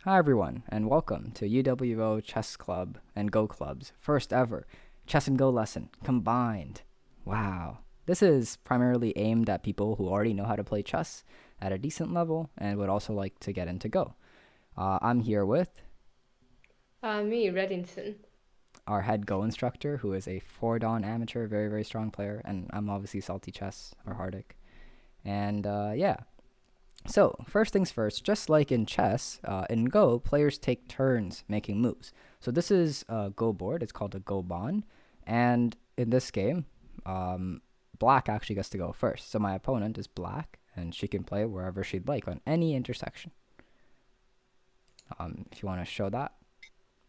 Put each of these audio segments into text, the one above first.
Hi, everyone, and welcome to UWO Chess Club and Go Club's first ever chess and Go lesson combined. Wow. This is primarily aimed at people who already know how to play chess at a decent level and would also like to get into Go. I'm here with Me, Reddington. our head Go instructor, who is a 4 Dan amateur, very, very strong player, and I'm obviously Salty Chess or Hardic. And yeah, So, first things first, just like in chess, in Go, players take turns making moves. So, this is a Go board. It's called a Go Bon. And in this game, um, black actually gets to go first. So, my opponent is black, and she can play wherever she'd like on any intersection. If you want to show that.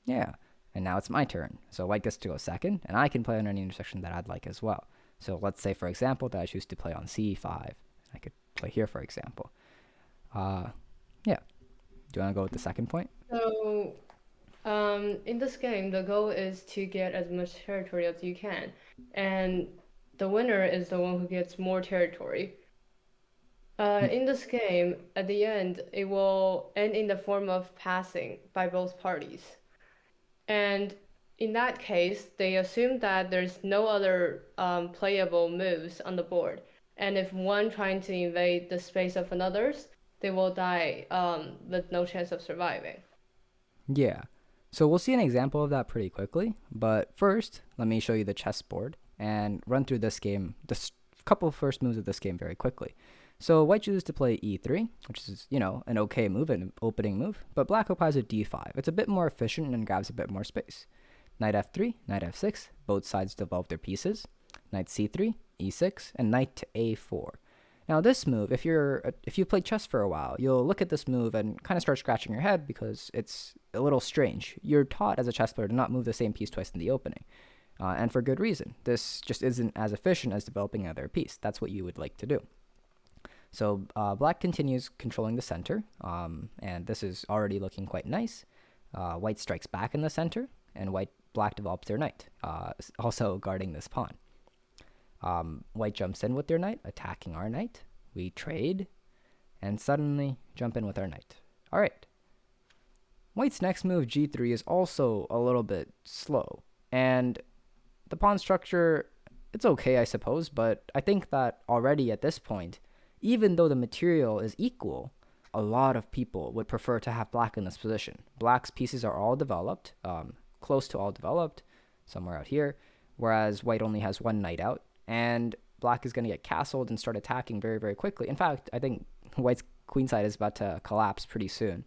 Yeah. And now it's my turn. So, white gets to go second, and I can play on any intersection that I'd like as well. So, let's say, for example, that I choose to play on c5. I could play here, for example. Uh, yeah. Do you want to go with the second point? So, in this game, the goal is to get as much territory as you can, and the winner is the one who gets more territory. In this game, at the end, it will end in the form of passing by both parties. And in that case, they assume that there's no other playable moves on the board. And if one trying to invade the space of another's, they will die with no chance of surviving. Yeah. So we'll see an example of that pretty quickly. But first, let me show you the chessboard and run through this game, the couple first moves of this game very quickly. So white chooses to play e3, which is, an okay move, an opening move. But black applies a d5. It's a bit more efficient and grabs a bit more space. Knight f3, knight f6, both sides develop their pieces. Knight c3, e6, and knight to a4. Now this move, if you played chess for a while, you'll look at this move and kind of start scratching your head because it's a little strange. You're taught as a chess player to not move the same piece twice in the opening, and for good reason. This just isn't as efficient as developing another piece. That's what you would like to do. So black continues controlling the center, and this is already looking quite nice. White strikes back in the center, and black develops their knight, also guarding this pawn. White jumps in with their knight, attacking our knight. We trade, and suddenly jump in with our knight. All right. White's next move, g3, is also a little bit slow. And the pawn structure, it's okay, I suppose, but I think that already at this point, even though the material is equal, a lot of people would prefer to have black in this position. Black's pieces are all developed, close to all developed, somewhere out here, whereas white only has one knight out, and black is going to get castled and start attacking very, very quickly. In fact, I think white's queenside is about to collapse pretty soon.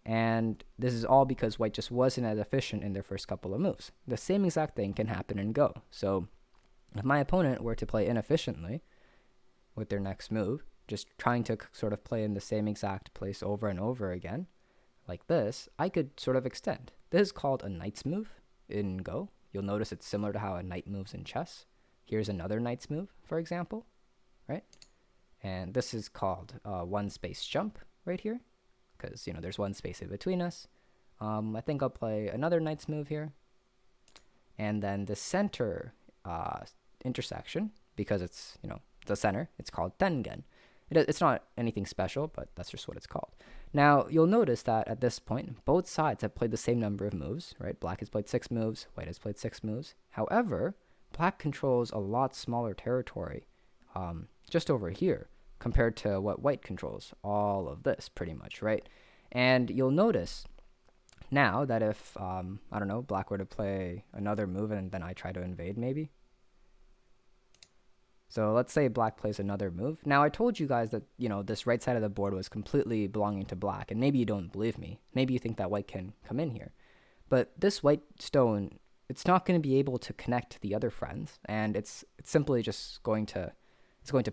And this is all because white just wasn't as efficient in their first couple of moves. The same exact thing can happen in Go. So if my opponent were to play inefficiently with their next move, just trying to sort of play in the same exact place over and over again, like this, I could sort of extend. This is called a knight's move in Go. You'll notice it's similar to how a knight moves in chess. Here's another knight's move, for example, right? And this is called one space jump right here, because there's one space in between us. I think I'll play another knight's move here, and then the center uh, intersection, because it's the center. It's called tengen. It's not anything special, but that's just what it's called. Now you'll notice that at this point, both sides have played the same number of moves. Right? Black has played 6 moves. White has played 6 moves. However, black controls a lot smaller territory, just over here, compared to what white controls. All of this, pretty much, right? And you'll notice now that if I don't know, black were to play another move and then I try to invade, maybe. So let's say black plays another move. Now I told you guys that this right side of the board was completely belonging to black, and maybe you don't believe me. Maybe you think that white can come in here, but this white stone, it's not going to be able to connect to the other friends, and it's simply just going to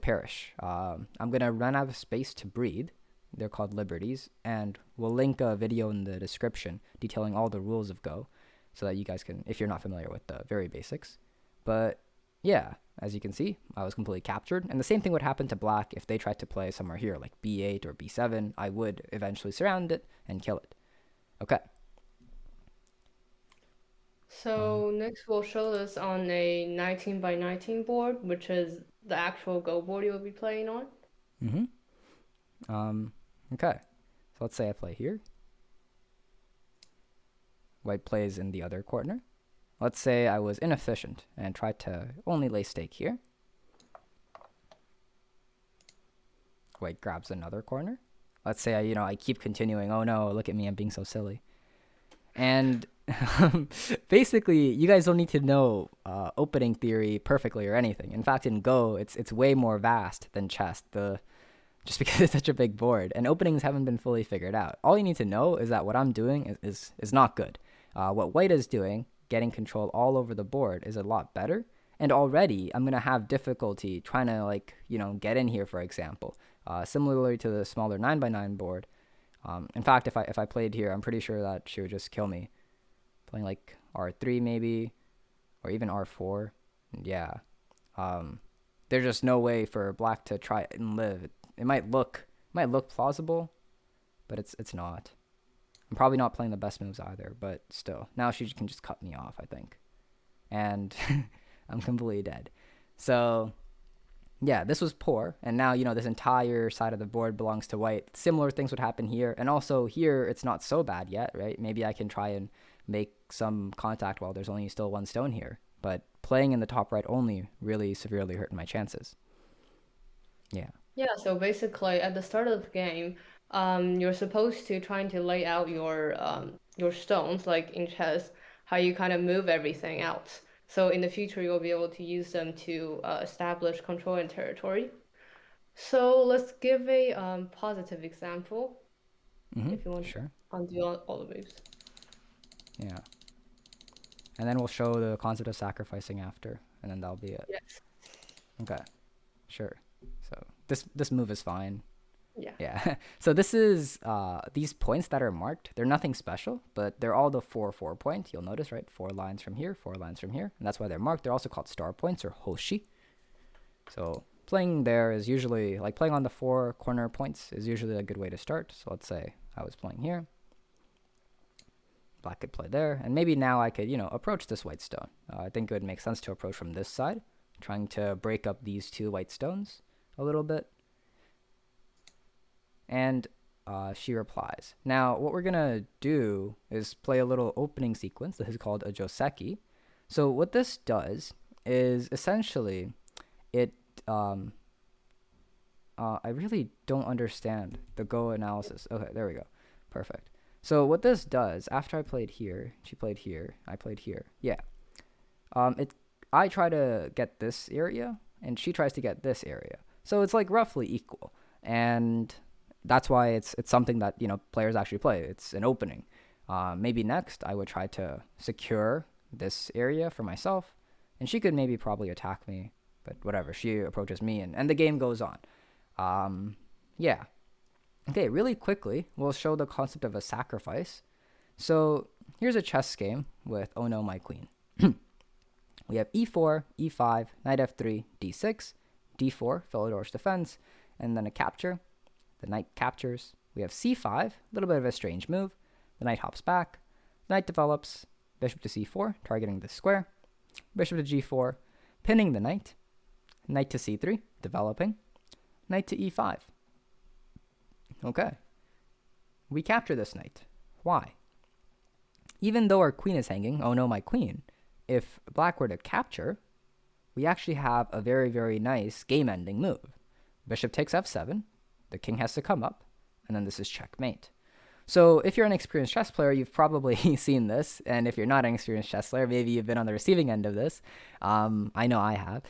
perish. I'm going to run out of space to breed. They're called liberties, and we'll link a video in the description detailing all the rules of Go, so that you guys can, if you're not familiar with the very basics. But yeah, as you can see, I was completely captured, and the same thing would happen to black if they tried to play somewhere here, like b8 or b7. I would eventually surround it and kill it. Okay. So next we'll show this on a 19 by 19 board, which is the actual Go board you'll be playing on. Mm-hmm. Okay. So let's say I play here. white plays in the other corner. Let's say I was inefficient and tried to only lay stake here. White grabs another corner. Let's say I keep continuing. Oh no, look at me, I'm being so silly. And basically, you guys don't need to know opening theory perfectly or anything. In fact, in Go, it's way more vast than chess. Just because it's such a big board, and openings haven't been fully figured out. All you need to know is that what I'm doing is not good. What white is doing, getting control all over the board, is a lot better. And already, I'm gonna have difficulty trying to get in here, for example. Similarly to the smaller 9x9 board. In fact, if I played here, I'm pretty sure that she would just kill me. Playing like R3 maybe, or even R4. Yeah. There's just no way for black to try and live. It might look plausible, but it's not. I'm probably not playing the best moves either, but still. Now she can just cut me off, I think. And I'm completely dead. So yeah, this was poor, and now this entire side of the board belongs to white. Similar things would happen here, and also here it's not so bad yet, right? Maybe I can try and make some contact while there's only still one stone here, but playing in the top right only really severely hurt my chances. Yeah. Yeah, so basically at the start of the game, you're supposed to trying to lay out your stones like in chess, how you kind of move everything out. So in the future you'll be able to use them to establish control and territory. So let's give a positive example if you want to Sure. undo all the moves. Yeah. And then we'll show the concept of sacrificing after, and then that'll be it. Yes. Okay. Sure. So this move is fine. Yeah. Yeah. So this is these points that are marked. They're nothing special, but they're all the 4 point. You'll notice, right? 4 lines from here, 4 lines from here, and that's why they're marked. They're also called star points or hoshi. So playing there is usually like playing on the 4 corner points is usually a good way to start. So let's say I was playing here. Black could play there, and maybe now I could approach this white stone. I think it would make sense to approach from this side, trying to break up these 2 white stones a little bit. And she replies. Now, what we're going to do is play a little opening sequence. This is called a joseki. So what this does is essentially it... I really don't understand the Go analysis. Okay, there we go. Perfect. So what this does, after I played here, she played here, I played here. Yeah. I try to get this area, and she tries to get this area. So it's like roughly equal. And that's why it's something that players actually play. It's an opening. Maybe next I would try to secure this area for myself, and she could maybe probably attack me, but whatever. She approaches me, and the game goes on. Yeah. Okay, really quickly, we'll show the concept of a sacrifice. So here's a chess game with oh no, my queen. We have e4, e5, knight f3, d6, d4, Philidor's defense, and then a capture. The knight captures. We have c5, a little bit of a strange move. The knight hops back. The knight develops. Bishop to c4, targeting the square. Bishop to g4, pinning the knight. Knight to c3, developing. Knight to e5. Okay. We capture this knight. Why? Even though our queen is hanging, oh no, my queen, if black were to capture, we actually have a very, very nice game-ending move. Bishop takes f7, the king has to come up, and then this is checkmate. So if you're an experienced chess player, you've probably seen this, and if you're not an experienced chess player, maybe you've been on the receiving end of this. I know I have.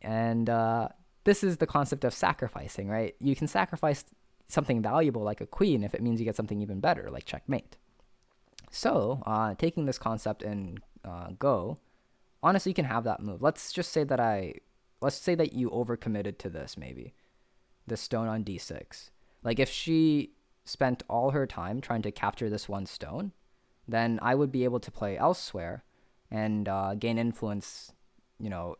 And this is the concept of sacrificing, right? You can sacrifice something valuable like a queen if it means you get something even better, like checkmate. So taking this concept in Go, honestly, you can have that move. Let's say that you overcommitted to this, maybe. This stone on d6. Like if she spent all her time trying to capture this one stone, then I would be able to play elsewhere and gain influence,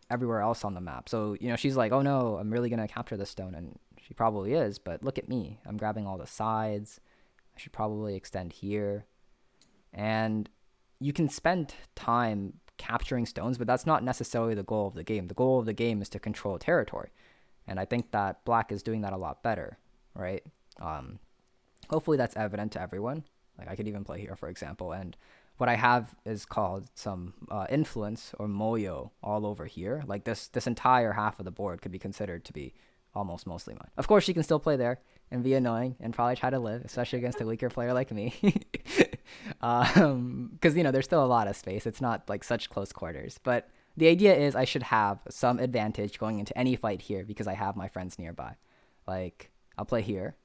everywhere else on the map. So, she's like, oh no, I'm really going to capture this stone. And she probably is, but look at me. I'm grabbing all the sides. I should probably extend here. And you can spend time capturing stones, but that's not necessarily the goal of the game. The goal of the game is to control territory. And I think that black is doing that a lot better, right? Hopefully that's evident to everyone. Like I could even play here, for example, and what I have is called some influence or moyo all over here. Like this entire half of the board could be considered to be almost mostly mine. Of course, she can still play there and be annoying and probably try to live, especially against a weaker player like me. Because there's still a lot of space. It's not like such close quarters, but the idea is I should have some advantage going into any fight here because I have my friends nearby. Like I'll play here.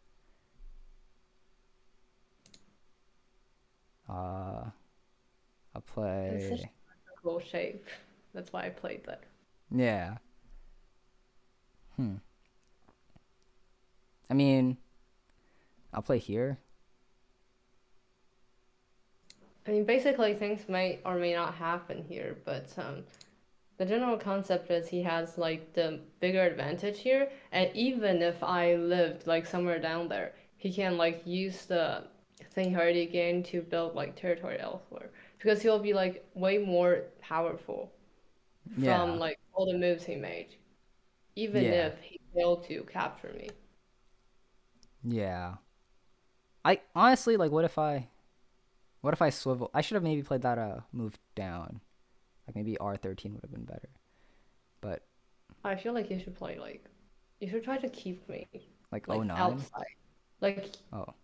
Uh, I'll It's such play. a cool shape. That's why I played that. Yeah. Hmm. I mean, I'll play here. I mean, basically things may or may not happen here, but the general concept is he has like the bigger advantage here, and even if I lived like somewhere down there, he can like use the thing he already gained to build like territory elsewhere because he'll be like way more powerful from Yeah. like all the moves he made, even Yeah. if he failed to capture me. Yeah. I honestly like what if I swivel? I should have maybe played that move down. Like maybe R13 would have been better. But I feel like you should try to keep me like like 09. outside. Like Oh.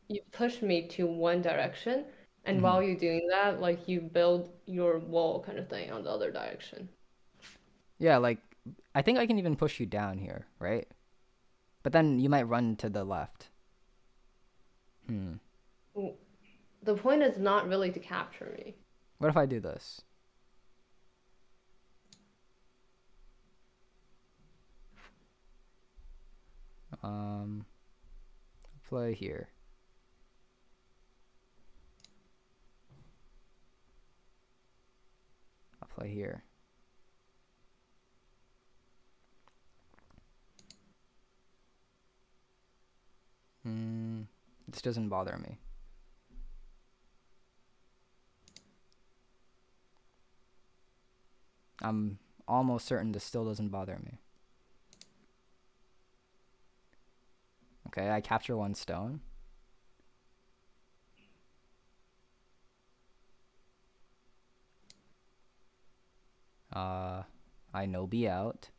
you push me to one direction, and Mhm. while you're doing that, like you build your wall kind of thing on the other direction. Yeah, like I think I can even push you down here, right? But then you might run to the left. Hmm. W- The point is not really to capture me. What if I do this? Um play here. I'll play here. Hmm. This doesn't bother me. I'm almost certain this still doesn't bother me. Okay, I capture one stone. Uh, I no be out.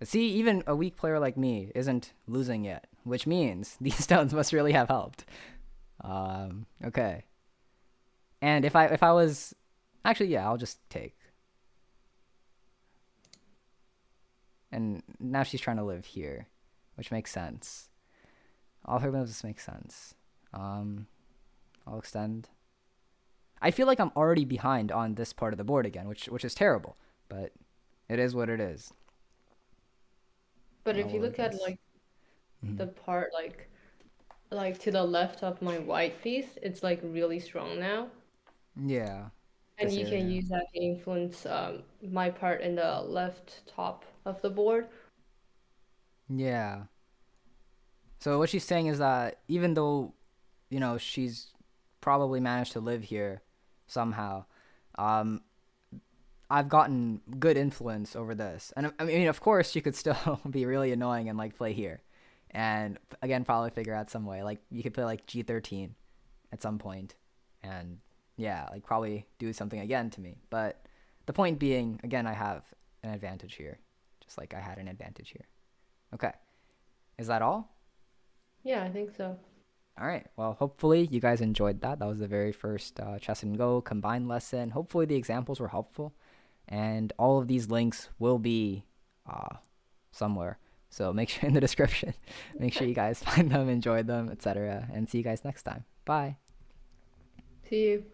See, even a weak player like me isn't losing yet, which means these stones must really have helped. Okay. And if I was actually yeah, I'll just take. And now she's trying to live here, which makes sense. All her moves make sense. Um, I'll extend. I feel like I'm already behind on this part of the board again, which is terrible, but it is what it is. But if I'll you live look at this. like Hmm. the part like to the left of my white piece, it's like really strong now, Yeah, and this you can area. use that to influence my part in the left top of the board. Yeah. So what she's saying is that even though she's probably managed to live here somehow, um, I've gotten good influence over this. And I mean, of course, she could still be really annoying and like play here, and again probably figure out some way. Like you could play like G13 at some point, and yeah, like probably do something again to me. But the point being, again, I have an advantage here, just like I had an advantage here. Okay, is that all? Yeah, I think so. All right. Well, hopefully you guys enjoyed that. That was the very first Chess and Go combined lesson. Hopefully the examples were helpful, and all of these links will be uh, somewhere. So make sure in the description. Make sure you guys find them, enjoy them, etc. And see you guys next time. Bye. See you.